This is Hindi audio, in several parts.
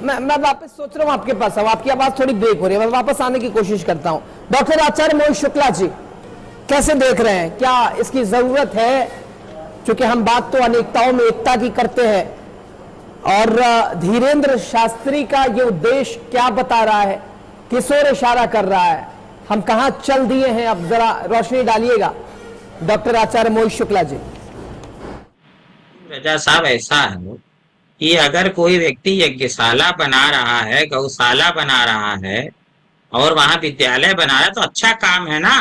मैं वापस सोच रहा हूँ आपके पास हूँ, आपकी आवाज थोड़ी ब्रेक हो रही है, मैं वापस आने की कोशिश करता हूँ। डॉक्टर आचार्य मोहित शुक्ला जी, कैसे देख रहे हैं, क्या इसकी जरूरत है? क्योंकि हम बात तो अनेकताओं में एकता की करते हैं, और धीरेन्द्र शास्त्री का ये उद्देश्य क्या बता रहा है, किस ओर इशारा कर रहा है, हम कहां चल दिए हैं, अब जरा रोशनी डालिएगा डॉक्टर आचार्य मोहित शुक्ला जी। रजा साहब, ऐसा है कि अगर कोई व्यक्ति यज्ञशाला बना रहा है, गौशाला बना रहा है और वहां विद्यालय बना रहा है तो अच्छा काम है ना,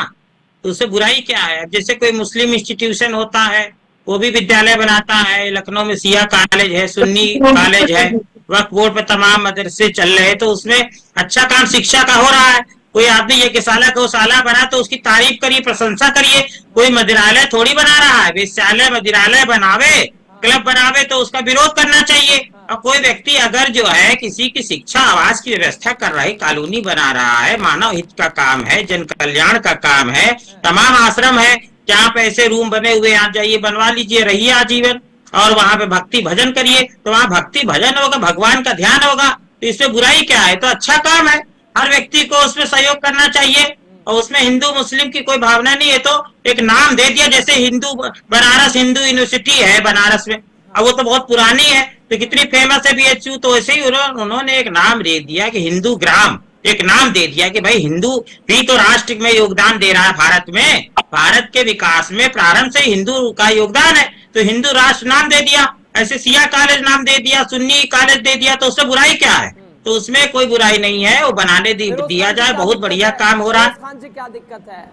तो उससे बुराई क्या है? जैसे कोई मुस्लिम इंस्टीट्यूशन होता है, वो भी विद्यालय बनाता है, लखनऊ में सिया कॉलेज है, सुन्नी कॉलेज है, वक्फ बोर्ड पे तमाम मदरसे चल रहे हैं, तो उसमें अच्छा काम शिक्षा का हो रहा है। कोई आदमी यज्ञशाला गौशाला बना तो उसकी तारीफ करिए, प्रशंसा करिए। कोई मदिरालय थोड़ी बना रहा है, वेश्यालय मदिरालय बनावे, क्लब बनावे तो उसका विरोध करना चाहिए। और कोई व्यक्ति अगर जो है किसी की शिक्षा आवास की व्यवस्था कर रहा है, कॉलोनी बना रहा है, मानव हित का काम है, जन कल्याण का काम है, तमाम आश्रम है जहाँ पे ऐसे रूम बने हुए, आप जाइए बनवा लीजिए, रहिए आजीवन, और वहां पे भक्ति भजन करिए, तो वहां भक्ति भजन होगा, भगवान का ध्यान होगा, तो इसमें बुराई क्या है? तो अच्छा काम है, हर व्यक्ति को उसमें सहयोग करना चाहिए। और उसमें हिंदू मुस्लिम की कोई भावना नहीं है, तो एक नाम दे दिया, जैसे हिंदू बनारस हिंदू यूनिवर्सिटी है बनारस में, अब वो तो बहुत पुरानी है, तो कितनी फेमस है बीएचयू, तो ऐसे ही उन्होंने एक नाम दे दिया कि हिंदू ग्राम, एक नाम दे दिया कि भाई हिंदू भी तो राष्ट्र में योगदान दे रहा है, भारत में, भारत के विकास में प्रारंभ से हिंदू का योगदान है, तो हिंदू राष्ट्र नाम दे दिया। ऐसे सिया कॉलेज नाम दे दिया, सुन्नी कॉलेज दे दिया, तो उससे बुराई क्या है? तो उसमें कोई बुराई नहीं है, वो बनाने दिया जाए, बहुत बढ़िया काम हो रहा है। खान जी, क्या दिक्कत है?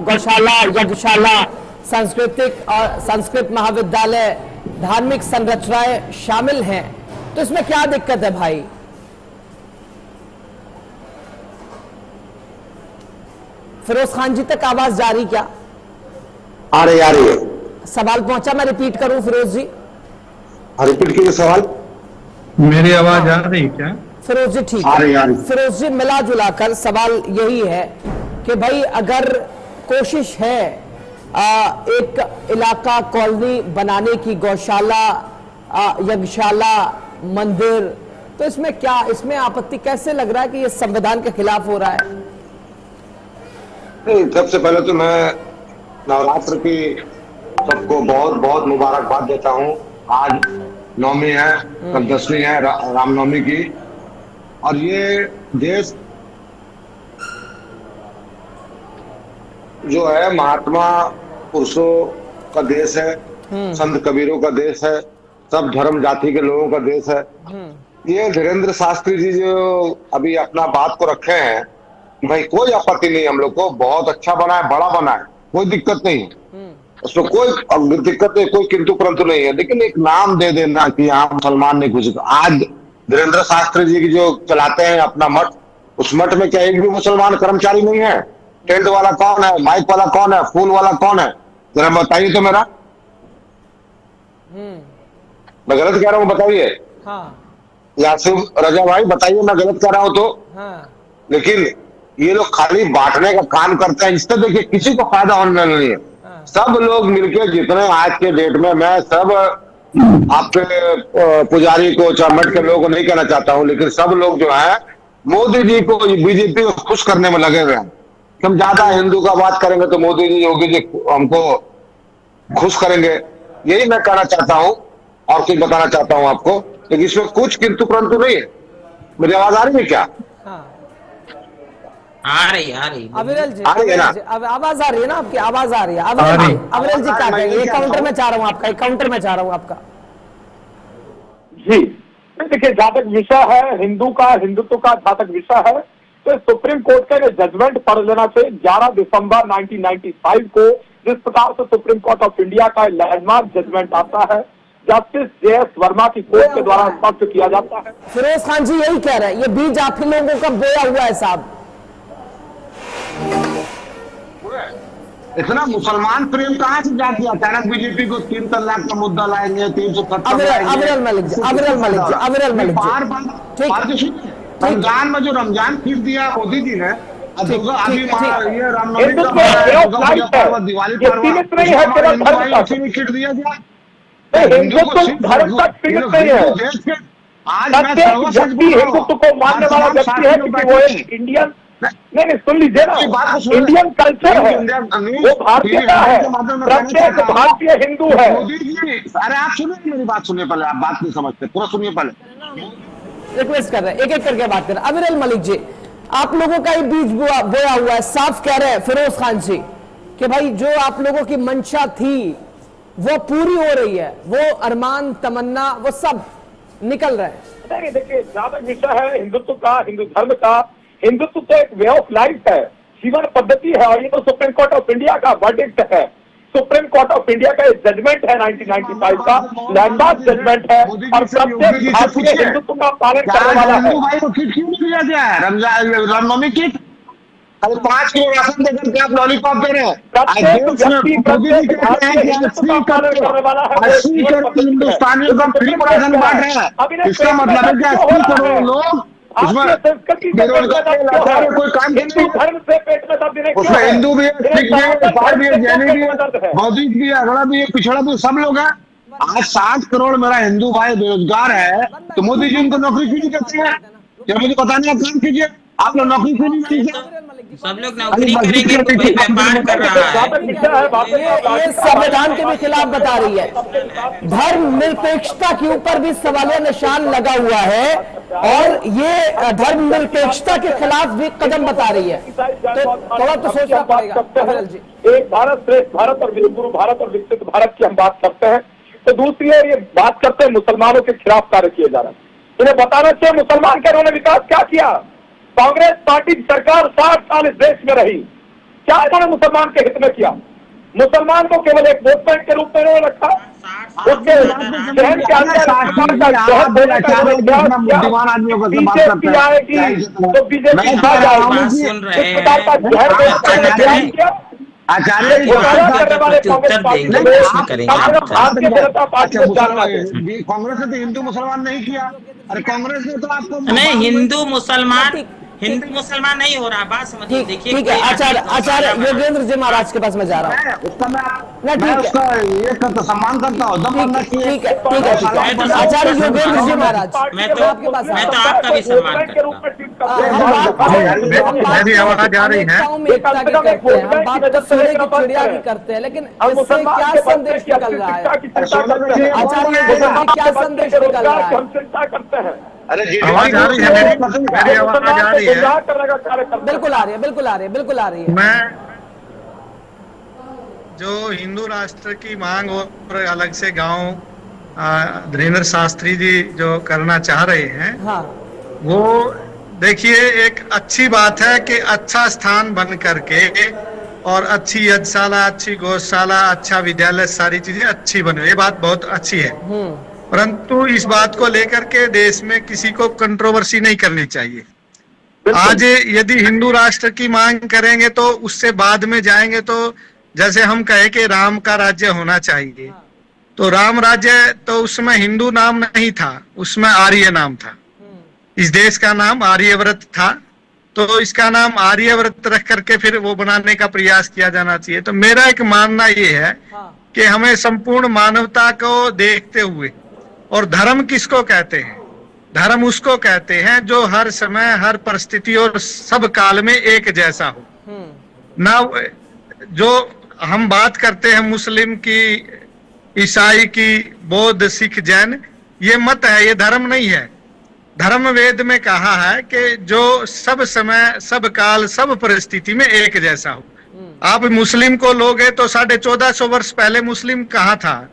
गौशाला, यज्ञशाला, सांस्कृतिक और संस्कृत महाविद्यालय, धार्मिक संरचनाएं शामिल हैं, तो इसमें क्या दिक्कत है भाई? फिरोज खान जी तक आवाज जा रही क्या? आ रही है। सवाल पहुंचा, मैं रिपीट करूं फिरोज जी? रिपीट कीजिए सवाल। मेरी आवाज आ रही क्या? फिरोज जी ठीक है। फिरोज जी, मिला जुला कर सवाल यही है कि भाई अगर कोशिश है एक इलाका कॉलोनी बनाने की, गौशाला, यज्ञशाला, मंदिर, तो इसमें क्या, इसमें आपत्ति कैसे लग रहा है कि ये संविधान के खिलाफ हो रहा है? नहीं, सबसे पहले तो मैं नवरात्र की सबको बहुत बहुत मुबारकबाद देता हूँ। आज नवमी है, कल दसवीं है रामनवमी की, और ये देश जो है महात्मा पुरुषों का देश है, संत कबीरों का देश है, सब धर्म जाति के लोगों का देश है। ये धीरेन्द्र शास्त्री जी जो अभी अपना बात को रखे हैं, भाई कोई आपत्ति नहीं, हम लोग को बहुत अच्छा बना है, बड़ा बना है, कोई दिक्कत नहीं है, उसमें कोई दिक्कत नहीं, कोई किंतु परंतु नहीं है। लेकिन एक नाम दे देना कि यहाँ मुसलमान नहीं घुस, आज धीरेन्द्र शास्त्री जी की जो चलाते हैं अपना मठ, उस मठ में क्या एक भी मुसलमान कर्मचारी नहीं है? टेंट वाला कौन है, माइक वाला कौन है, फूल वाला कौन है, जरा बताइए तो मेरा। मैं गलत कह रहा हूँ, बताइए। यासिफ रजा भाई बताइए, मैं गलत कह रहा हूँ तो। लेकिन ये लोग खाली बांटने का काम करते हैं, इससे देखिए किसी को फायदा होने नहीं है। सब लोग मिलके, जितने आज के डेट में, मैं सब आपके पुजारी को, मठ के लोगों को नहीं कहना चाहता हूं, लेकिन सब लोग जो है मोदी जी को, बीजेपी को खुश करने में लगे हुए हैं। हम ज्यादा हिंदू का बात करेंगे तो मोदी जी, योगी जी हमको खुश करेंगे, यही मैं कहना चाहता हूं और कुछ बताना चाहता हूं आपको। लेकिन इसमें कुछ किंतु परंतु नहीं है। मेरी आवाज आ रही है क्या? आ रही अविरल जी, आ रही है ना? आवाज आ रही है ना आपकी? आवाज आ रही है। अविरल जी क्या कहेंगे? एक काउंटर में चाह रहा हूँ आपका, एक काउंटर में चाह रहा हूँ आपका जी। देखिए, जहाँ तक विषय है हिंदू का, हिंदुत्व का जहाँ तक विषय है, तो सुप्रीम कोर्ट का जजमेंट पढ़ लेना चाहिए। 11 दिसंबर 1995 को जिस प्रकार से सुप्रीम कोर्ट ऑफ इंडिया का लैंडमार्क जजमेंट आता है, जस्टिस जेएस वर्मा की कोर्ट के द्वारा स्पष्ट किया जाता है। फिरोज खान जी यही कह रहे हैं, ये बीज आप ही लोगों का बोया हुआ है साहब। इतना मुसलमान प्रेम कहाँ से जाती है? अचानक बीजेपी को 3 तलाक का मुद्दा लाएंगे, 370 अविरल मलिक जी, रमजान में जो रमजान फीस दिया मोदी जी ने, अभी दिवाली किट दिया गया, धर्म का पीड़ित नहीं है। आज मैं प्रत्येक सर्वसच व्यक्ति बोल रहा हूं। हिंदुत्व को मानने वाला व्यक्ति है, क्योंकि वो एक इंडियन, नहीं सुन लीजिए ना, इंडियन कल्चर है, वो भारतीय का है, प्रत्येक भारतीय हिंदू है। मोदी जी, अरे आप सुनिए मेरी बात, सुनिए पहले, आप बात नहीं समझते, पूरा सुनिए पहले। रिक्वेस्ट कर रहे हैं, एक एक करके बात कर रहे हैं। अमीरुल मलिक जी, आप लोगों का ही बीज बोया हुआ है, साफ कह रहे हैं फिरोज खान जी कि भाई जो आप लोगों की मंशा थी वो पूरी हो रही है, वो अरमान तमन्ना वो सब निकल रहे हैं। नहीं देखिए, जहां तक विषय है हिंदुत्व का, हिंदू धर्म का, हिंदुत्व तो एक वे ऑफ लाइफ है, जीवन पद्धति है, और ये तो सुप्रीम कोर्ट ऑफ इंडिया का वर्डिक्ट है। सुप्रीम कोर्ट ऑफ इंडिया का जजमेंट है 1995 का, लैंडमार्क जजमेंट है, और प्रत्येक भारतीय हिंदुत्व का पालन करने वाला है। हिंदू भाई को किट क्यों नहीं दिया गया है? रमजान रामनवमी किट, अरे 5 किलो राशन देकर के आप लॉलीपॉप दे रहे हैं। प्रत्येक व्यक्ति प्रत्येक भारतीय हिंदुत्व का पालन करने वाला है, 80 करोड़ हिंदुस्तानियों को फ्री राशन बांट रहे हैं। इसका मतलब है कि 80 करोड़ लोग उसमें बेरोजगार, कोई काम हिंदू धर्म से पेट में दर्द नहीं, उसमें हिंदू भी है, सिख भी है, ईसाई भी है, जैन भी है, बौद्धिक भी है, अगड़ा भी है, पिछड़ा भी, सब लोग हैं। आज 60 करोड़ मेरा हिंदू भाई बेरोजगार है, तो मोदी जी उनको नौकरी क्यों नहीं करते हैं? क्या मुझे पता नहीं, आप काम कीजिए, आप लोग नौकरी क्यों नहीं करते? सब लोग नौकरी करेंगे तो भाई व्यापार कर रहा है। ये संविधान के भी खिलाफ बता रही है, धर्म निरपेक्षता के ऊपर भी सवालिया निशान लगा हुआ है, और ये धर्म निरपेक्षता के खिलाफ भी कदम बता रही है। तो थोड़ा तो सोचना पड़ेगा जी। एक भारत श्रेष्ठ भारत और गुरु भारत और विकसित भारत की हम बात करते हैं, तो दूसरी ओर ये बात करते हैं मुसलमानों के खिलाफ कार्य किए जा रहे हैं। इन्हें बताना चाहिए मुसलमान के उन्होंने विकास क्या किया। कांग्रेस पार्टी की सरकार 60 साल इस देश में रही, क्या इन्होंने मुसलमान के हित में किया? मुसलमान को केवल एक वोट बैंक के रूप में इन्होंने रखा, उसके शहर के अंदर बीजेपी आएगी तो बीजेपी इस प्रकार का जहर किया। आचार्य जी उत्तर देंगे, प्रश्न करेंगे भारतीय जनता पार्टी को जानना है। कांग्रेस ने तो हिंदू मुसलमान नहीं किया, अरे कांग्रेस ने तो आपको नहीं, हिंदू मुसलमान नहीं हो रहा, बात समझिए। देखिए ठीक है, आचार्य योगेंद्र जी महाराज के पास में जा रहा हूँ, उसका मैं उसका ये करता सम्मान करता हूँ, दम करना चाहिए। ठीक है आचार्य योगेंद्र जी महाराज, मैं तो आपका भी सम्मान करता हूँ। मेरी आवाज आ रही है? हम बात तो सोने की चिड़िया की करते हैं, लेकिन इससे क्या संदेश निकल रहा है आचार्य, क्या संदेश निकल रहा है? हम चिंता करते हैं। आवाज आ रही है मेरी आवाज आ रही है? बिल्कुल आ रही है, बिल्कुल आ रही है, बिल्कुल आ रही है। मैं जो हिंदू राष्ट्र की मांग और अलग से गांव धीरेन्द्र शास्त्री जी जो करना चाह रहे हैं, हाँ, वो देखिए एक अच्छी बात है कि अच्छा स्थान बन करके और अच्छी यज्ञशाला, अच्छी गौशाला, अच्छा विद्यालय, सारी चीजें अच्छी बने, ये बात बहुत अच्छी है। परंतु इस बात को लेकर के देश में किसी को कंट्रोवर्सी नहीं करनी चाहिए। आज यदि हिंदू राष्ट्र की मांग करेंगे तो उससे बाद में जाएंगे, तो जैसे हम कहे कि राम का राज्य होना चाहिए, तो राम राज्य तो उसमें हिंदू नाम नहीं था, उसमें आर्य नाम था। इस देश का नाम आर्यव्रत था, तो इसका नाम आर्यव्रत रख करके फिर वो बनाने का प्रयास किया जाना चाहिए। तो मेरा एक मानना ये है कि हमें संपूर्ण मानवता को देखते हुए, और धर्म किसको कहते हैं? धर्म उसको कहते हैं जो हर समय, हर परिस्थिति और सब काल में एक जैसा हो। ना जो हम बात करते हैं मुस्लिम की, ईसाई की, बौद्ध, सिख, जैन, ये मत है, ये धर्म नहीं है। धर्म वेद में कहा है कि जो सब समय, सब काल, सब परिस्थिति में एक जैसा हो। आप मुस्लिम को लोगे तो 1450 वर्ष पहले मुस्लिम कहाँ था?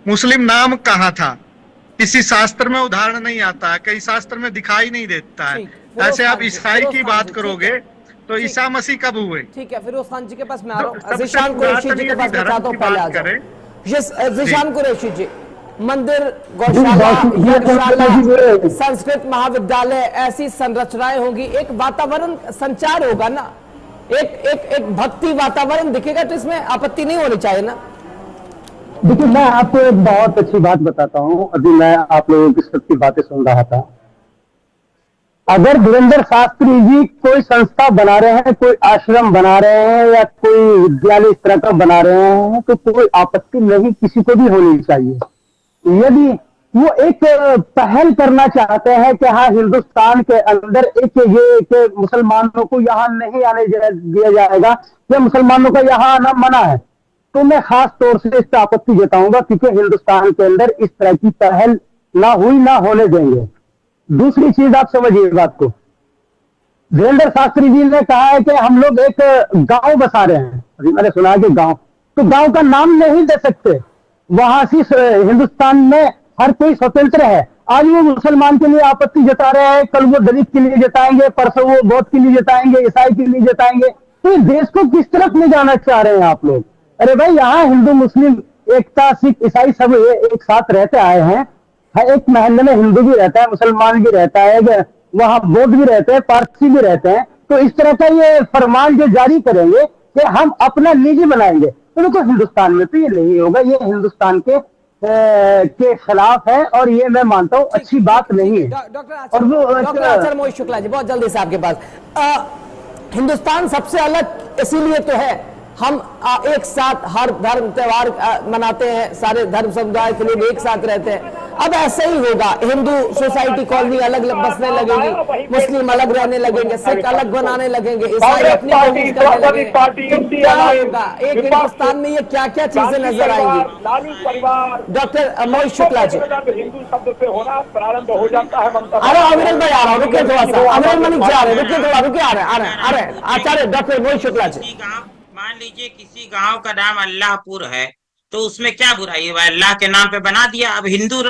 मुस्लिम नाम कहाँ था? किसी शास्त्र में उदाहरण नहीं आता, कई शास्त्र में दिखाई नहीं देता है। ऐसे आप ईसाई की बात करोगे तो ईसा मसीह कब हुए? ठीक है, फिरोज खान जी के पास मैं आ रहा हूँ, ज़ीशान कुरैशी जी के पास मैं चाहता हूँ पहले आ जाओ। ज़ीशान कुरैशी जी, मंदिर, गौशाला, यज्ञशाला, संस्कृत महाविद्यालय, ऐसी संरचनाएं होंगी, एक वातावरण संचार होगा ना, एक भक्ति वातावरण दिखेगा, तो इसमें आपत्ति नहीं होनी चाहिए ना? देखिए, मैं आपको एक बहुत अच्छी बात बताता हूँ। अभी मैं आप लोगों की सबकी बातें सुन रहा था। अगर धीरेन्द्र शास्त्री जी कोई संस्था बना रहे हैं, कोई आश्रम बना रहे हैं, या कोई विद्यालय इस तरह का बना रहे हैं, तो कोई आपत्ति नहीं किसी को भी होनी चाहिए। यदि वो एक पहल करना चाहते हैं कि हाँ हिंदुस्तान के अंदर कि मुसलमानों को यहाँ नहीं आने दिया जाएगा, या मुसलमानों का यहाँ आना मना है। तो मैं खास तौर से इस पर आपत्ति जताऊंगा, क्योंकि हिंदुस्तान के अंदर इस तरह की पहल ना हुई, ना होने देंगे। दूसरी चीज आप समझिए बात को, धीरेन्द्र शास्त्री जी ने कहा है कि हम लोग एक गांव बसा रहे हैं। अभी मैंने सुना है कि गांव, तो गांव का नाम नहीं दे सकते। वहां से हिंदुस्तान में हर कोई स्वतंत्र है। आज वो मुसलमान के लिए आपत्ति जता रहे हैं, कल वो दलित के लिए जताएंगे, परसों वो बौद्ध के लिए जताएंगे, ईसाई के लिए जताएंगे। तो देश को किस तरफ ले जाना चाह रहे हैं आप लोग? अरे भाई, यहाँ हिंदू मुस्लिम एकता, सिख ईसाई सब एक साथ रहते आए हैं। एक महल्ले में हिंदू भी रहता है, मुसलमान भी रहता है, वहां बौद्ध भी रहते हैं, पारसी भी रहते हैं। तो इस तरह का ये फरमान जो जारी करेंगे कि हम अपना निजी बनाएंगे, तो देखो हिंदुस्तान में तो ये नहीं होगा। ये हिंदुस्तान के खिलाफ है, और ये मैं मानता हूँ अच्छी बात नहीं है। डॉक्टर आचार्य मोहित शुक्ला जी, बहुत जल्दी से आपके पास। हिंदुस्तान सबसे अलग इसीलिए तो है, हम एक साथ हर धर्म त्योहार मनाते हैं, सारे धर्म समुदाय के लोग एक साथ रहते हैं। अब ऐसा ही होगा, हिंदू सोसाइटी कॉलोनी अलग बसने लगेगी, मुस्लिम अलग रहने लगेंगे, सिख अलग बनाने लगेंगे, ईसाई अपनी क्या होगा? एक हिंदुस्तान में ये क्या क्या चीजें नजर आएंगी? डॉक्टर मोहित शुक्ला जी, हिंदू शब्द से होना प्रारंभ हो जाता है। अरे अविरल भाई आ रहा हूँ, रुके थोड़ा सा, अविरल मलिक जी आ रहे हैं, रुके थोड़ा, रुके आ रहे हैं आचार्य डॉक्टर मोहित शुक्ला जी। मान लीजिए किसी गांव का नाम अल्लाहपुर है, तो उसमें क्या बुराई है? अल्लाह के नाम पे बना दिया। अब हिंदू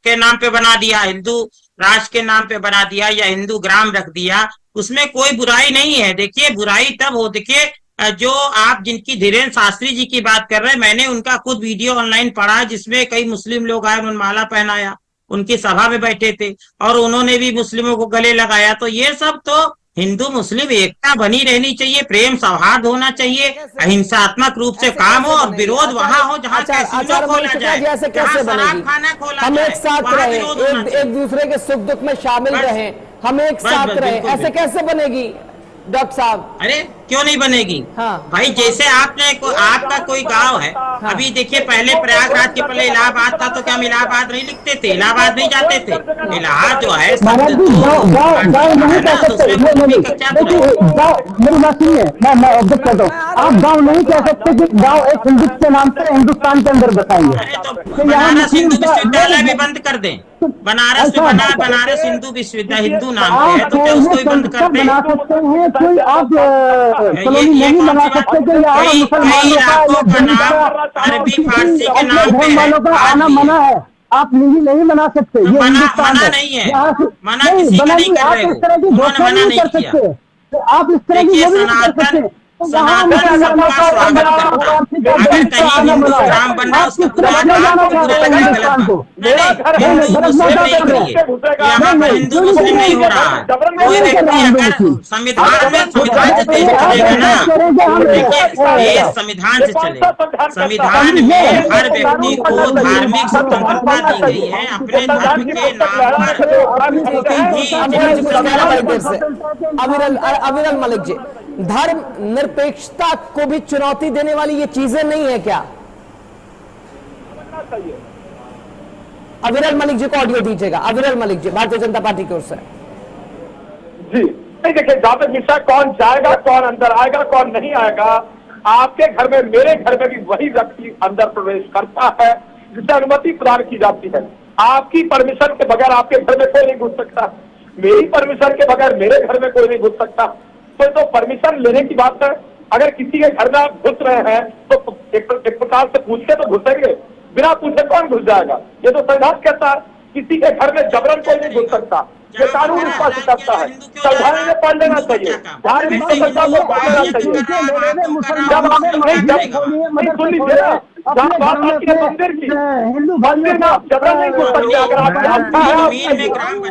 के नाम पे बना दिया, हिंदू राष्ट्र के नाम पे बना दिया, या हिंदू ग्राम रख दिया, उसमें कोई बुराई नहीं है। देखिए, बुराई तब हो, देखिए जो आप जिनकी धीरेन्द्र शास्त्री जी की बात कर रहे हैं, मैंने उनका खुद वीडियो ऑनलाइन पढ़ा, जिसमें कई मुस्लिम लोग आए, उन्होंने माला पहनाया, उनकी सभा में बैठे थे और उन्होंने भी मुस्लिमों को गले लगाया। तो ये सब तो हिंदू मुस्लिम एकता बनी रहनी चाहिए, प्रेम सौहार्द होना चाहिए, अहिंसात्मक रूप से काम हो, और विरोध वहाँ हो जहाँ कैसीनो खोला जाए, जहाँ शराब खाना खोला हम जाए, एक साथ वहाँ रहे, विरोध होना चाहिए। एक दूसरे के सुख दुख में शामिल रहे, हम एक साथ रहे, ऐसे कैसे बनेगी डॉक्टर साहब? अरे क्यों नहीं बनेगी? हाँ। भाई, जैसे आपका कोई गांव है, हाँ। अभी देखिए, पहले प्रयागराज के पहले इलाहाबाद था, तो क्या हम इलाहाबाद नहीं लिखते थे? इलाहाबाद नहीं जाते थे? इलाहाबाद जो है मेरी बात नहीं है, मैं ऑब्जेक्ट करता हूँ। आप गाँव नहीं कह सकते कि गाँव एक हिंदुत्व के नाम से हिंदुस्तान के अंदर बताएंगे। तो बनारस हिंदू विश्वविद्यालय भी बंद कर दें। बनारस हिंदू विश्वविद्यालय हिंदू नाम पे है, तो क्या उसको भी बंद कर दें? बना सकते हैं, कोई आप कॉलोनी नहीं बना सकते कि यहाँ मुसलमानों का अरबी फारसी के नाम पे वालों का आना मना है। आप निजी नहीं बना सकते, ये हिंदुस्तान मना नहीं है, मना किसी का नहीं कर रहे हो, इस तरह की उन्होंने मना नहीं किया। तो आप इस तरह की सनातन सबका स्वागत करता है। अगर कहीं हिंदू राम बन रहा है, उसको बुरा गलत मुस्लिम नहीं करिए, यहाँ पर हिंदू मुस्लिम नहीं हो रहा है। कोई व्यक्ति अगर संविधान से देश चलेगा ना, देखिए संविधान से चलेगा। संविधान में हर व्यक्ति को धार्मिक स्वतंत्रता दी गई है, अपने धर्म के नाम पर। अविरल मलिक जी, धर्म निरपेक्षता को भी चुनौती देने वाली ये चीजें नहीं है क्या? अविरल मलिक जी को ऑडियो दीजिएगा। अविरल मलिक जी, भारतीय जनता पार्टी की ओर से। जी नहीं, देखिए, जातक विषय कौन जाएगा, कौन अंदर आएगा, कौन नहीं आएगा, आपके घर में, मेरे घर में भी वही व्यक्ति अंदर प्रवेश करता है जिसे अनुमति प्रदान की जाती है। आपकी परमिशन के बगैर आपके घर में कोई नहीं घुस सकता, मेरी परमिशन के बगैर मेरे घर में कोई नहीं घुस सकता। तो परमिशन लेने की बात है। अगर किसी के घर में आप घुस रहे हैं तो एक प्रकार से पूछ के तो घुसेंगे, बिना पूछे कौन घुस जाएगा? ये तो संविधान कहता है, किसी के घर में जबरन कोई नहीं घुस सकता, ये कानून स्पष्ट करता है। संविधान में पढ़ लेना चाहिए, धार्मिक स्वतंत्रता को पढ़ लेना चाहिए। जब मंदिर की मंदिर में आप जबरन नहीं घुस सकते। अगर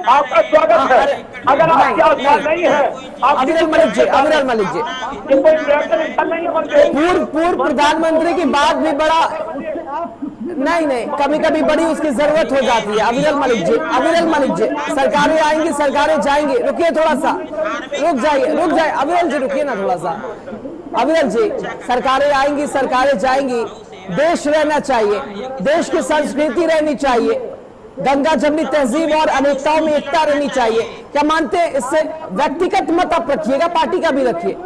आपका स्वागत है, अगर आपकी आस्था नहीं है, अविरल मलिक जी, कोई नहीं है। पूर्व प्रधानमंत्री की बात भी बड़ा नहीं, कभी कभी बड़ी उसकी जरूरत हो जाती है। अविरल मलिक जी, सरकारें आएंगी, सरकारें जाएंगी, रुकिए थोड़ा सा, रुक जाइए अविरल जी, रुकिए ना थोड़ा सा। अविरल जी, सरकारें आएंगी, सरकारें जाएंगी, देश रहना चाहिए, देश की संस्कृति रहनी चाहिए, गंगा जमनी तहजीब और अनेकताओं में एकता रहनी चाहिए। क्या मानते हैं? इससे व्यक्तिगत मत आप रखिएगा, पार्टी का भी रखिए।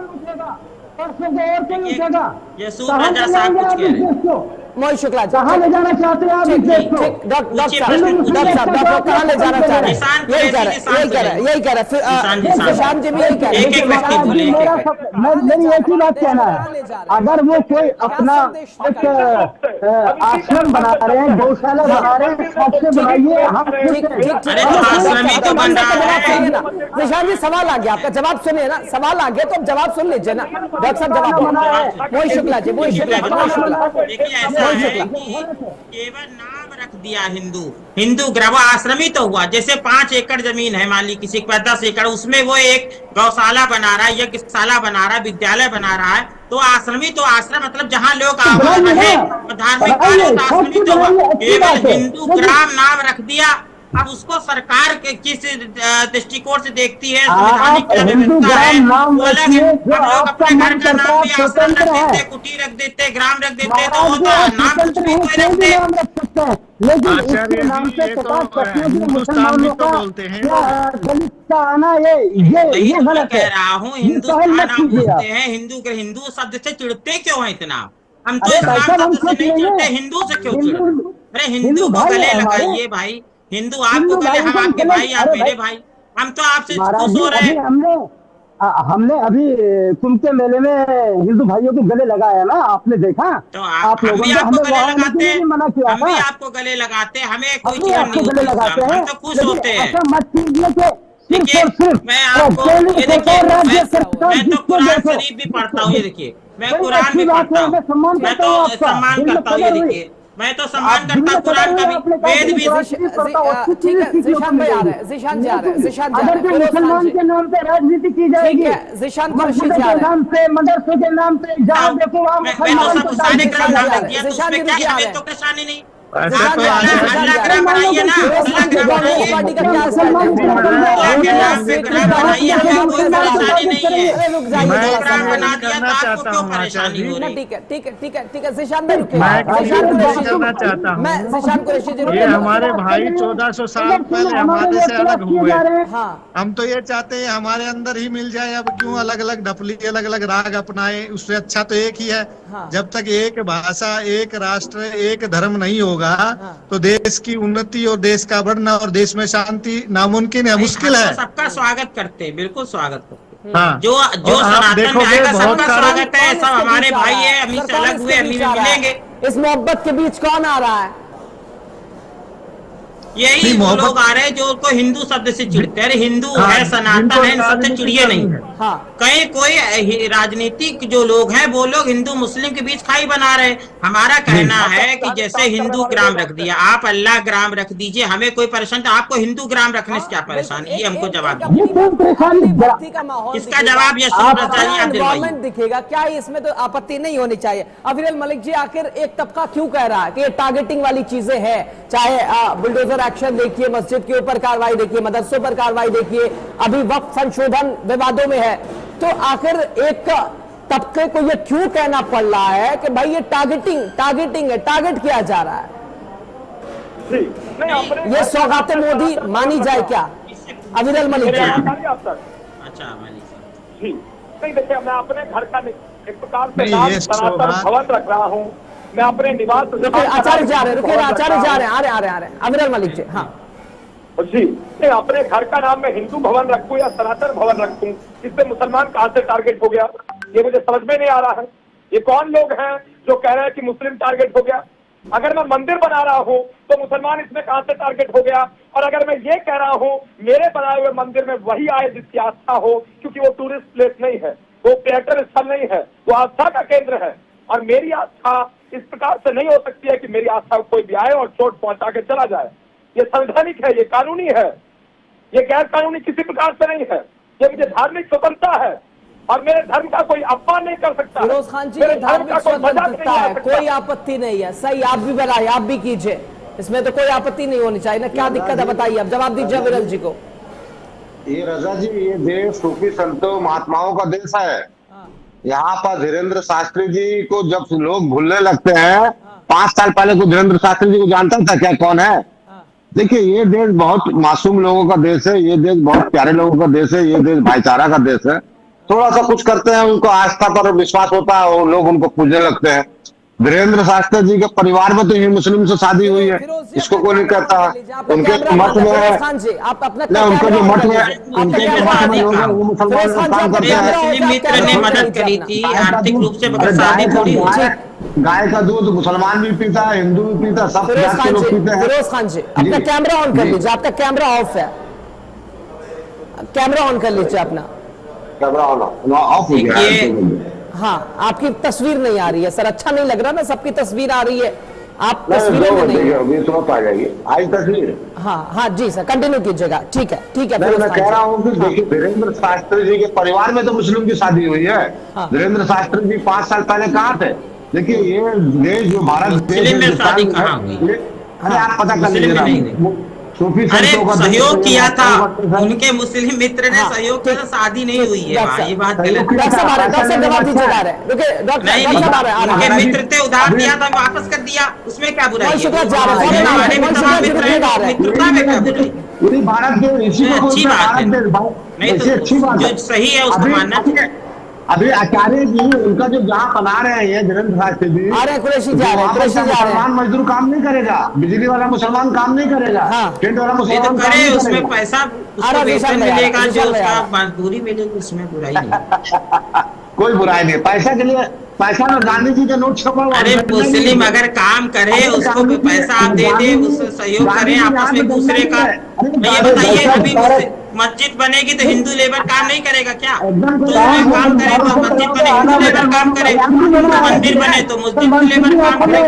यसूफ राजा साहब कुछ कह रहे हैं। मोहित शुक्ला जी, कहाँ ले जाना चाहते हैं आप इस देश को? डॉक्टर साहब कहाँ ले जाना चाह रहे हैं? यही कह रहे निशांत जी भी यही कह रहे एक व्यक्ति बोले, मेरी एक ही बात कहना है, अगर वो कोई अपना एक आश्रम बना रहे हैं, गौशाला बना रहे हैं, सबसे बनाइए। हम अरे तो आश्रम ही तो बन रहा है ना। निशांत जी सवाल आ गया, आपका जवाब सुनिए ना, सवाल आ गया तो अब जवाब सुन लीजिए ना। डॉक्टर साहब जवाब। मोहित शुक्ला जी, देखिए ऐसा है कि केवल नाम रख दिया हिंदू ग्रह आश्रम ही तो हुआ। जैसे 5 एकड़ जमीन है, मान ली किसी के पास 10 एकड़, उसमें वो एक गौशाला बना रहा है, यज्ञशाला बना रहा है, विद्यालय बना रहा है, तो आश्रमी तो आश्रम मतलब जहाँ लोग रहे, धार्मिक कार्य तो आश्रमी तो हुआ। केवल हिंदू ग्राम नाम रख दिया। अब उसको सरकार के किस दृष्टिकोण से देखती है, संवैधानिक व्यवस्था है वो अलग है। हम लोग अपने घर का नाम भी आश्रम रख देते, कुटी रख देते, ग्राम रख देते, तो वो तो नाम कुछ भी कोई रखते। लेकिन नाम से हिंदुस्तान में तो बोलते हैं दलित का आना ये गलत कह है। रहा हूँ हिंदुस्तान आप बोलते हैं, हिंदू शब्द से चिढ़ते क्यों है इतना? हम तो इस्लाम शब्द से नहीं चिढ़ते, हिंदू से क्यों चिढ़ते? अरे हिंदू को गले लगाइए भाई, हिंदू आपको गले, हम आपके भाई, आप मेरे भाई, हम तो आपसे खुश हो रहे हैं। हमने अभी कुंभ के मेले में हिंदू भाइयों को गले लगाया ना, आपने देखा? तो आप हम भी आपको गले लगाते हैं, हम भी आपको गले लगाते हैं, हमें कोई चीज नहीं होती, हम तो खुश होते हैं। देखिए मैं आपको ये देखिए, मैं तो कुरान शरीफ भी पढ़ता हूँ, ये देखिए मैं कुरान भी पढ़ता हूँ, मैं तो सम्मान करता हूँ, ये देखिए मैं तो सम्मान करता हूँ कुरान का भी, वेद भी। ठीक है, जिशान भाई आ रहे हैं, जिशान जी आ रहे हैं, जिशान जी आ रहे हैं, मुसलमान के नाम पे राजनीति की जाएगी, जिशान मस्जिद के नाम पे, मदरसे के नाम पे, जहाँ देखो वहाँ मैं तो सब सारे ग्राम नाम लग गया, तो उसमें क्या हमें तो परेशानी नहीं। अल्लाह ग्राम बनाइए ना, अल्लाह ग्राम बनाइए, पार्टी का क्या अल्लाह के नाम पे ग्राम बनाइए, हमें कोई परेशानी नहीं है। मैं ग्राम बना दिया तो आपको क्यों परेशानी हो रही? ठीक है जिशान भाई रुकिए, करना चाहता हूँ। मैं जिशान कुरैशी जी ये हमारे भाई 1400 साल पहले हमारे से अलग हुए, हम तो ये चाहते हैं हमारे अंदर ही मिल जाए। अब क्यों अलग अलग ढपली, अलग अलग राग अपनाए? उससे अच्छा तो एक ही है। जब तक एक भाषा, एक राष्ट्र, एक धर्म नहीं होगा तो देश की उन्नति और देश का बढ़ना और देश में शांति नामुमकिन है, मुश्किल है। सबका स्वागत करते हैं, बिल्कुल स्वागत करते हैं। हाँ, जो सनातन में आएगा सबका स्वागत है, सब हमारे भाई है, अम्मी से अलग हुए, अम्मी में मिलेंगे। इस मोहब्बत के बीच कौन आ रहा है? यही वो लोग आ रहे हैं जो को हिंदू शब्द से चिढ़ते हैं। अरे हिंदू है, सनातन है, इन सबसे चिड़िए नहीं। कहीं कोई राजनीतिक जो लोग हैं वो लोग हिंदू मुस्लिम के बीच खाई बना रहे हैं। हमारा कहना है कि जैसे हिंदू ग्राम रख दिया, आप अल्लाह ग्राम रख दीजिए, हमें कोई परेशानी, तो आपको हिंदू ग्राम रखने से क्या परेशानी? ये हमको जवाब दीजिए, इसका जवाब गवर्नमेंट दिखेगा क्या? इसमें तो आपत्ति नहीं होनी चाहिए। अफजल मलिक जी, आखिर एक तबका क्यों कह रहा है कि ये टारगेटिंग वाली चीजें हैं? चाहे बुलडोजर एक्शन देखिए, मस्जिद के ऊपर कार्रवाई देखिए, मदरसों पर कार्रवाई देखिए, अभी वक्फ संशोधन विवादों में है, तो आखिर एक तबके को ये क्यों कहना पड़ रहा है कि भाई ये टारगेटिंग है, टारगेट किया जा रहा है? ये सौगाते मोदी मानी जाए क्या? अफजल मलिक जी। अच्छा जी नहीं, देखिए मैं अपने घर का एक प्रकार से नाम सनातन भवन रख रहा हूँ। मैं अपने निवास आचार्य जा रहे हैं, आचार्य जा रहे हैं, आ रहे हैं अफजल मलिक जी। हाँ जी, नहीं अपने घर का नाम मैं हिंदू भवन रखूं या सनातन भवन रखूं, इससे मुसलमान कहां से टारगेट हो गया, ये मुझे समझ में नहीं आ रहा है। ये कौन लोग हैं जो कह रहे हैं कि मुस्लिम टारगेट हो गया? अगर मैं मंदिर बना रहा हूं तो मुसलमान इसमें कहां से टारगेट हो गया? और अगर मैं ये कह रहा हूं मेरे बनाए हुए मंदिर में वही आए जिसकी आस्था हो, क्योंकि वो टूरिस्ट प्लेस नहीं है, वो पर्यटन स्थल नहीं है, वो आस्था का केंद्र है, और मेरी आस्था इस प्रकार से नहीं हो सकती है कि मेरी आस्था को कोई भी आए और चोट पहुंचा के चला जाए। ये संवैधानिक है, ये कानूनी है, ये गैर कानूनी किसी प्रकार से नहीं है। ये मुझे धार्मिक स्वतंत्रता है और मेरे धर्म का कोई अपमान नहीं कर सकता। फिरोज खान जी, ये धार्मिक स्वतंत्रता है, कोई आपत्ति नहीं है, सही, आप भी बनाइए, आप भी कीजिए, इसमें तो कोई आपत्ति नहीं होनी चाहिए ना। क्या दिक्कत है बताइए, अब जवाब दीजिए विरल जी को। ये रजा जी, ये देश सूफी संतों महात्माओं का देश है। यहाँ पर धीरेन्द्र शास्त्री जी को जब लोग भूलने लगते हैं 5 साल पहले को धीरेन्द्र शास्त्री जी को जानता था क्या, कौन है? देखिए, ये देश बहुत मासूम लोगों का देश है, ये देश बहुत प्यारे लोगों का देश है, ये देश भाईचारा का देश है। थोड़ा सा कुछ करते हैं, उनको आस्था पर विश्वास होता है और लोग उनको पूजने लगते हैं। धीरेन्द्र शास्त्री जी के परिवार में तो ये मुस्लिम से शादी हुई है, इसको कोई नहीं कहता। उनके मठ में उनके जो मठ में वो मुसलमान काम करते हैं। मुस्लिम मित्र ने मदद करी थी आर्थिक रूप से, मगर शादी थोड़ी हुई है। गाय का दूध मुसलमान भी पीता है, हिंदू भी पीता है, सब जात के लोग पीते हैं। फिरोज खान जी, अपना कैमरा ऑन कर लीजिए, आपका कैमरा ऑफ है, कैमरा ऑन कर लीजिए अपना कैमरा ऑफ हो गया। हाँ, आपकी तस्वीर नहीं आ रही है सर, अच्छा नहीं लग रहा ना, सबकी तस्वीर आ रही है, आप तस्वीर में नहीं। अभी तुरंत आ जाएगी, आई तस्वीर। हाँ हाँ जी सर, कंटिन्यू कीजिएगा। ठीक है ठीक है। मैं कह रहा हूँ कि देखिए, धीरेन्द्र शास्त्री जी के परिवार में तो मुस्लिम की शादी हुई है। धीरेन्द्र शास्त्री जी 5 साल पहले कहाँ थे? देखिए, ये देश जो भारत देश में शादी कहाँ हुई? अरे आप पता कर लीजिए, अरे सहयोग किया था उनके मुस्लिम मित्र ने, सहयोग किया था, शादी नहीं हुई है। ये बात गलत नहीं, उनके मित्र थे, उधार दिया था, वापस कर दिया, उसमें क्या बुराई है? मित्रता में क्या बुराई? पूरी भारत के अच्छी बात है, नहीं तो जो सही है उसको मानना चाहिए। अभी आचार्य जी उनका जो जहाँ बना रहे हैं धीरेन्द्र शास्त्री जी, मुसलमान मजदूर काम नहीं करेगा, बिजली वाला मुसलमान काम नहीं करेगा, टेंट वाला मुसलमान काम नहीं उसमें करेगा। पैसा उसको वेतन मिलेगा, जो उसका मजदूरी मिलेगी, उसमें बुराई नहीं। कोई बुराई नहीं, पैसा के लिए पैसा में गांधी जी के नोट छपा हुआ। अरे मुस्लिम अगर काम करे, उसको पैसा आप दे दे, उससे सहयोग करें आपस में दूसरे का। ये बताइए, अभी मस्जिद बनेगी तो हिंदू लेबर काम नहीं करेगा क्या? मुस्लिम काम करे तो मस्जिद बने, हिंदू लेबर काम करे, मंदिर बने तो मुस्लिम लेबर काम करे।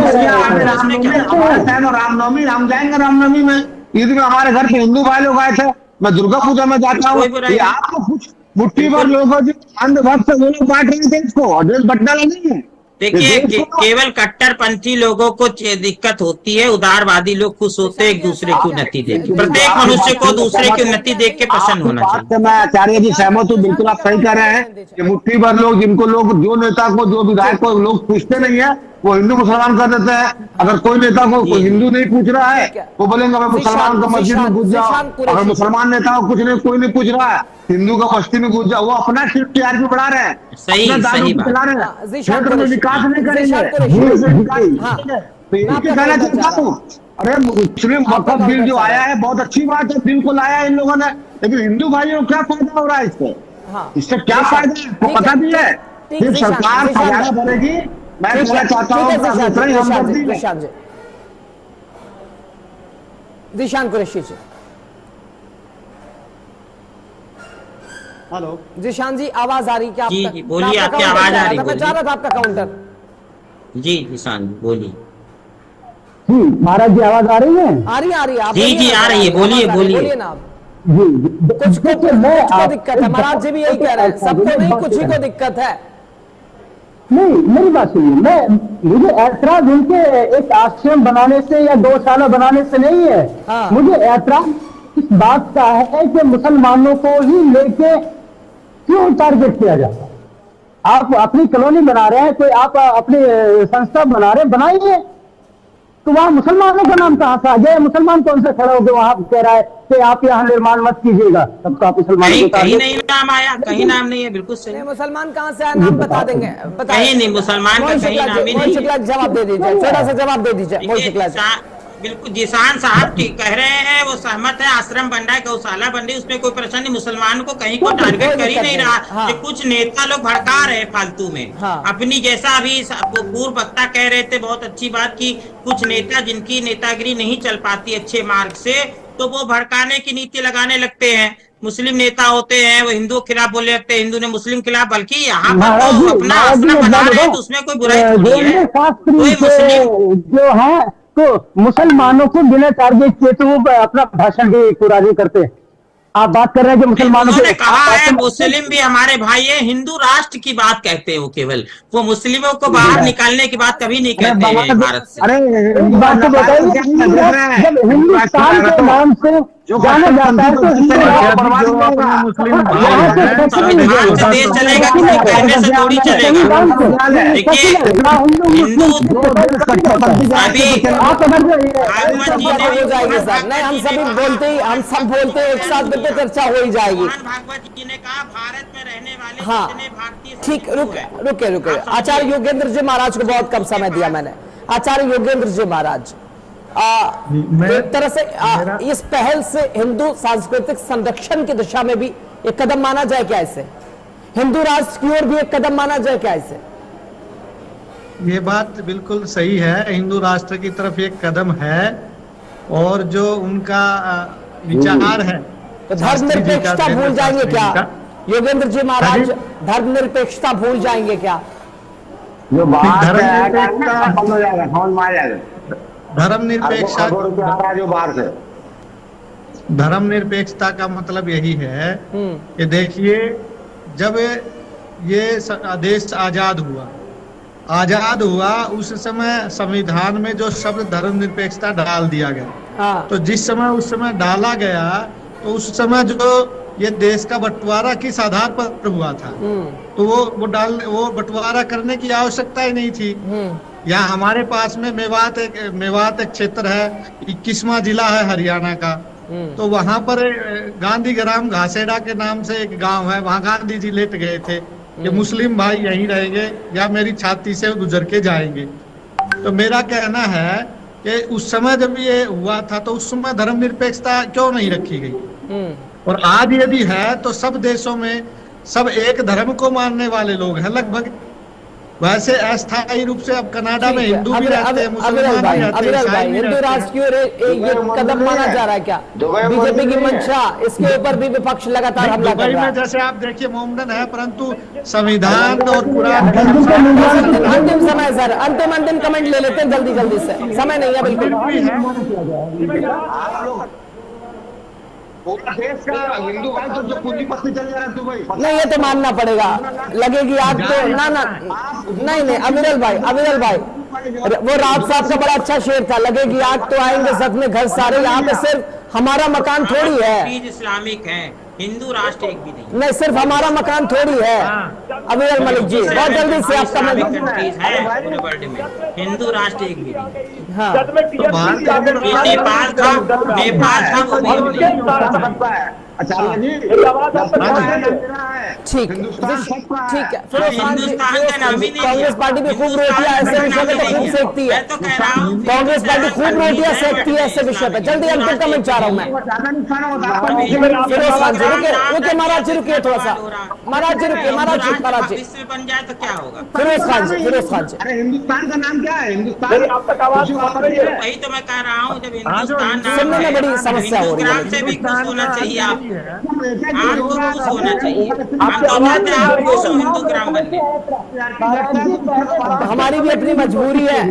रामनवमी, हम जाएंगे रामनवमी में, ईद में हमारे घर पे हिंदू भाई लोग आए थे, मैं दुर्गा पूजा में जाता हूँ। आपको कुछ मुट्ठी भर लोग अंधभक्त वो लोग बांट रहे थे इसको, और देश बट डाला नहीं है। देखिए, केवल कट्टरपंथी लोगों को दिक्कत होती है, उदारवादी लोग खुश होते हैं एक दूसरे की उन्नति देख के। प्रत्येक मनुष्य को दूसरे की उन्नति देख के पसंद होना चाहिए। मैं आचार्य जी सहमत हूँ, बिल्कुल आप सही कह रहे हैं कि मुट्ठी भर लोग, जिनको लोग, जो नेता को, जो विधायक को लोग पूछते नहीं है, वो हिंदू मुसलमान कर देते हैं। अगर कोई नेता को कोई हिंदू नहीं पूछ रहा है, वो बोलेंगे मैं मुसलमान का मस्जिद में घुस जाओ। अगर मुसलमान नेता को कुछ नहीं, कोई नहीं पूछ रहा है, हिंदू का बस्ती में घुस जाओ, वो अपना टीआरपी बढ़ा रहे हैं, सही चला रहे हैं, क्षेत्र में विकास नहीं करेंगे। कहना चाहता हूँ, अरे मुस्लिम वक्फ बिल जो आया है बहुत अच्छी बात है, बिल को लाया है इन लोगों ने, लेकिन हिंदू भाइयों को क्या फायदा हो रहा है इससे? इससे क्या फायदा है आपको पता भी है? सिर्फ सरकार खजाना भरेगी। मैं कहना चाहता हूँ जीशान कुरैशी जी। हेलो जीशान जी, आवाज आ रही क्या? जी बोलिए, आपकी आवाज आ रही है। मैं चाह रहा था आपका काउंटर। जी जीशान बोलिए। जी महाराज जी, आवाज आ रही है? आ रही है। जी आ रही है, बोलिए ना आप। जी कुछ को दिक्कत है, महाराज जी भी यही कह रहे हैं, सबको नहीं, कुछ ही को दिक्कत है। नहीं, मेरी बात सुनिए, मुझे ऐतराज उनके एक आश्रम बनाने से या गौशाला बनाने से नहीं है। मुझे ऐतराज इस बात का है कि मुसलमानों को ही लेके क्यों टारगेट किया जाता है? आप अपनी कॉलोनी बना रहे हैं, कोई आप अपनी संस्था बना रहे हैं, बनाइए, तो वहां मुसलमानों का नाम कहां से आ गया? मुसलमान कौन सा खड़ा होकर वहां कह रहा है कि आप यहाँ निर्माण मत कीजिएगा, तब तो आप मुसलमान कहीं नहीं नाम आया, कहीं नाम नहीं है, बिल्कुल सही। मुसलमान कहाँ से आया, नाम बता देंगे। कहीं नहीं, मुसलमान का कहीं नाम ही नहीं। जवाब दे दीजिए, छोटा सा जवाब दे दीजिए। बिल्कुल जीशान साहब ठीक कह रहे हैं, वो सहमत है, आश्रम बन रहा है, गौशाला बन रही है, उसमें कोई परेशानी नहीं। मुसलमान को कहीं को टारगेट कर ही नहीं रहा। कुछ नेता लोग भड़का रहे फालतू में अपनी, जैसा अभी पूर्व वक्ता कह रहे थे, बहुत अच्छी बात की, कुछ नेता जिनकी नेतागिरी नहीं चल पाती अच्छे मार्ग से, तो वो भड़काने की नीति लगाने लगते हैं। मुस्लिम नेता होते हैं, वो हिंदू के खिलाफ बोले लगते हैं, हिंदू ने मुस्लिम के खिलाफ, बल्कि यहाँ पर तो अपना आश्रम बना रहे हैं, तो उसमें कोई बुराई नहीं है। कोई मुस्लिम जो है तो मुसलमानों को बिना टारगेट किए तो वो अपना भाषण भी पूरा नहीं करते। आप बात कर रहे हैं कि मुसलमानों उन्होंने कहा है मुस्लिम भी हमारे भाई है, हिंदू राष्ट्र की बात कहते हैं वो, केवल वो मुस्लिमों को बाहर निकालने की बात कभी नहीं कहते हैं भारत से। अरे बात तो बताइए, जब हिंदुस्तान के नाम से जाना जाता है तो संविधान से देश चलेगा, किसी कहने से थोड़ी चलेगा। देखिए हिंदू अभी भागवत जी ने हो जाएगी सर, नहीं हम सभी बोलते ही, हम सब बोलते हैं एक साथ में तो चर्चा हो ही जाएगी। भागवत जी ने कहा भारत में रहने वाले हाँ जितने भारतीय ठीक, रुके आचार्य योगेंद्र जी महाराज को बहुत कम समय दिया मैंने। आचार्य योगेंद्र जी महाराज, एक तरह से इस पहल से हिंदू सांस्कृतिक संरक्षण की दिशा में भी एक कदम माना जाए क्या इसे? हिंदू राष्ट्र की ओर भी एक कदम माना जाए क्या इसे? ये बात बिल्कुल सही है, हिंदू राष्ट्र की तरफ एक कदम है। और जो उनका विचार है, तो धर्मनिरपेक्षता भूल जाएंगे क्या योगेंद्र जी महाराज? धर्मनिरपेक्षता भूल जाएंगे क्या? जो बात है बंद हो जाएगा, फोन मार जाएगा। धर्मनिरपेक्षता, जो बाहर से धर्मनिरपेक्षता का मतलब यही है कि देखिए, जब ये देश आजाद हुआ उस समय संविधान में जो शब्द धर्मनिरपेक्षता डाल दिया गया। हाँ। तो जिस समय उस समय डाला गया, तो उस समय जो ये देश का बंटवारा किस आधार पर हुआ था, तो वो बंटवारा करने की आवश्यकता ही नहीं थी। यहाँ हमारे पास में मेवात एक क्षेत्र है, 21वां जिला है हरियाणा का। तो वहां पर गांधी ग्राम घासेड़ा के नाम से एक गांव है, वहां गांधी जी लेट गए थे कि मुस्लिम भाई यहीं रहेंगे या मेरी छाती से गुजर के जाएंगे। तो मेरा कहना है कि उस समय जब ये हुआ था तो उस समय धर्मनिरपेक्षता क्यों नहीं रखी गई? और आज यदि है तो सब देशों में सब एक धर्म को मानने वाले लोग हैं लगभग। वैसे अस्थायी रूप से अब कनाडा में हिंदू भी रहते हैं, मुसलमान भी रहते हैं। हिंदू राष्ट्र की ओर ये कदम माना जा रहा है क्या? बीजेपी की मंशा, इसके ऊपर भी विपक्ष लगातार हमला कर रहा है। जैसे आप देखिए मोमडन है, परंतु संविधान और कुरान अंतिम समय सर, अंतिम कमेंट ले लेते हैं जल्दी से, समय नहीं है बिल्कुल। देश का हिंदू है तो जो पूंजीपति चल जा रहा है दुबई, नहीं ये तो मानना पड़ेगा, लगेगी आग तो ना नहीं अविरल भाई वो राव साहब का बड़ा अच्छा शेर था, लगेगी आग तो आएंगे सच में घर सारे। यहाँ पे सिर्फ हमारा मकान थोड़ी है, इस्लामिक है, हिंदू राष्ट्र एक भी नहीं। सिर्फ हमारा मकान थोड़ी है। अविरल मलिक जी बहुत जल्दी से आपका कंट्रीज है पूरे वर्ल्ड में, हिंदू राष्ट्र एक भी नहीं। हाँ नेपाल था वो भी नहीं। आचार्य जी ठीक है, फिरोज खान जी, कांग्रेस पार्टी भी खूब रोटियां ऐसे विषय पे तो खूब सेकती है, कांग्रेस पार्टी खूब रोटियां सेकती है ऐसे विषय पे। जल्दी अंतिम कमेंट चाह रहा हूँ मैं। फिरोज खान जी रुके महाराज जी, रुकिए थोड़ा सा, महाराज जी बन जाए तो क्या होगा? फिरोज खान जी अरे हिंदुस्तान का नाम क्या है? हिंदुस्तान वही तो मैं कह रहा हूँ, जब हिंदुस्तान सुनने में बड़ी समस्या हो रही है। से भी खुश होना चाहिए, आपको खुश होना चाहिए। हम तो कहते हैं आप खुश हो हिंदू ग्राम बनने। हमारी भी अपनी मजबूरी है,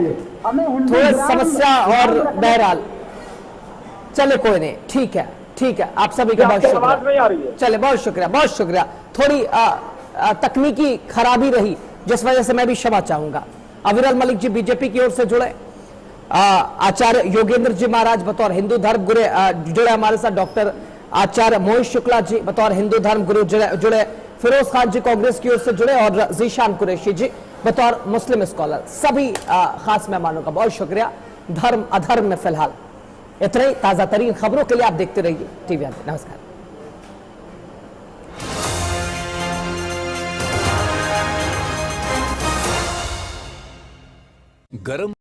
थोड़ी समस्या और बहरहाल चले कोई नहीं, ठीक है आप सभी का बहुत शुक्रिया। चले बहुत शुक्रिया। थोड़ी तकनीकी खराबी रही जिस वजह से मैं भी क्षमा चाहूंगा। अविरल मलिक जी बीजेपी की ओर से जुड़े, आचार्य योगेंद्र जी महाराज बतौर हिंदू धर्म गुरु जुड़े हमारे साथ, डॉक्टर आचार्य मोहित शुक्ला जी बतौर हिंदू धर्म गुरु जुड़े, फिरोज खान जी कांग्रेस की ओर से जुड़े और जीशान कुरैशी जी बतौर मुस्लिम स्कॉलर। सभी खास मेहमानों का बहुत शुक्रिया। धर्म अधर्म में फिलहाल इतना ही। ताजा तरीन खबरों के लिए आप देखते रहिए टीवी। नमस्कार। गरम